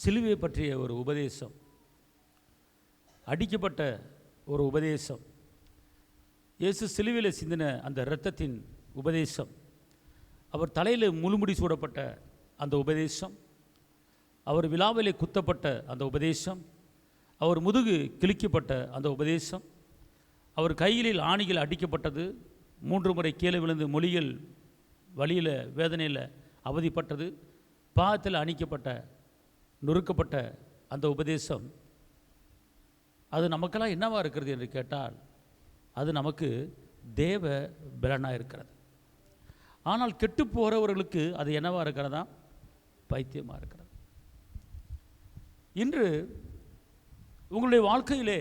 சிலுவை பற்றிய ஒரு உபதேசம், அடிக்கப்பட்ட ஒரு உபதேசம், இயேசு சிலுவையில் சிந்தின அந்த இரத்தத்தின் உபதேசம், அவர் தலையில் முழுமுடி சூடப்பட்ட அந்த உபதேசம், அவர் விலாவிலே குத்தப்பட்ட அந்த உபதேசம், அவர் முதுகு கிழிக்கப்பட்ட அந்த உபதேசம், அவர் கைகளில் ஆணிகள் அடிக்கப்பட்டது, 3 முறை கீழே விழுந்து மொழிகள் வழியில் வேதனையில் அவதிப்பட்டது, பாதத்தில் அணிக்கப்பட்ட நொறுக்கப்பட்ட அந்த உபதேசம், அது நமக்கெல்லாம் என்னவாக இருக்கிறது என்று கேட்டால் அது நமக்கு தேவ பலனாக இருக்கிறது. ஆனால் கெட்டு போகிறவர்களுக்கு அது என்னவாக இருக்கிறதா? பைத்தியமாக இருக்கிறது. இன்று உங்களுடைய வாழ்க்கையிலே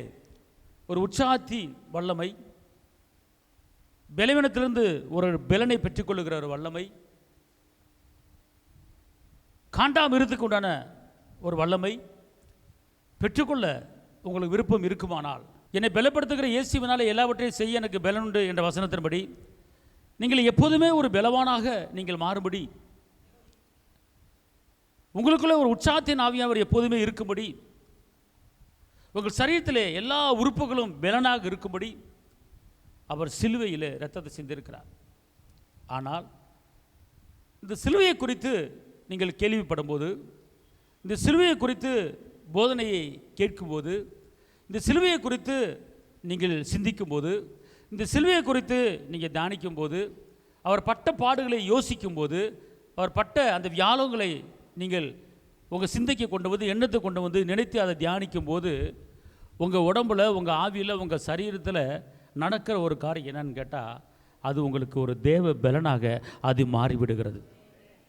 ஒரு உற்சாகத்தின் வல்லமை, பலவீனத்திலிருந்து ஒரு பலனை பெற்றுக்கொள்ளுகிற ஒரு வல்லமை, காண்டாமிருத்துக்கு உண்டான ஒரு வல்லமை பெற்றுக்கொள்ள உங்களுக்கு விருப்பம் இருக்குமானால், என்னை பலப்படுத்துகிற இயேசுவினால் எல்லாவற்றையும் செய்ய எனக்கு பலனுண்டு என்ற வசனத்தின்படி நீங்கள் எப்போதுமே ஒரு பலவானாக நீங்கள் மாறும்படி, உங்களுக்குள்ள ஒரு உற்சாகத்தின் ஆவியானவர் எப்போதுமே இருக்கும்படி, உங்கள் சரீரத்திலே எல்லா உறுப்புகளும் பலனாக இருக்கும்படி அவர் சிலுவையில் இரத்தத்தை சிந்திருக்கிறார். ஆனால் இந்த சிலுவையை குறித்து நீங்கள் கேள்விப்படும் போது, இந்த சிலுவையை குறித்து போதனையை கேட்கும்போது, இந்த சிலுவையை குறித்து நீங்கள் சிந்திக்கும்போது, இந்த சிலுவையை குறித்து நீங்கள் தியானிக்கும்போது, அவர் பட்ட பாடுகளை யோசிக்கும்போது, அவர் பட்ட அந்த வியாழங்களை நீங்கள் உங்கள் சிந்தைக்கு கொண்டு வந்து, எண்ணத்தை கொண்டு வந்து நினைத்து அதை தியானிக்கும் போது, உங்கள் உடம்பில், உங்கள் ஆவியில், உங்கள் சரீரத்தில் நடக்கிற ஒரு காரியம் என்னன்னு கேட்டால், அது உங்களுக்கு ஒரு தேவ பலனாக அது மாறிவிடுகிறது.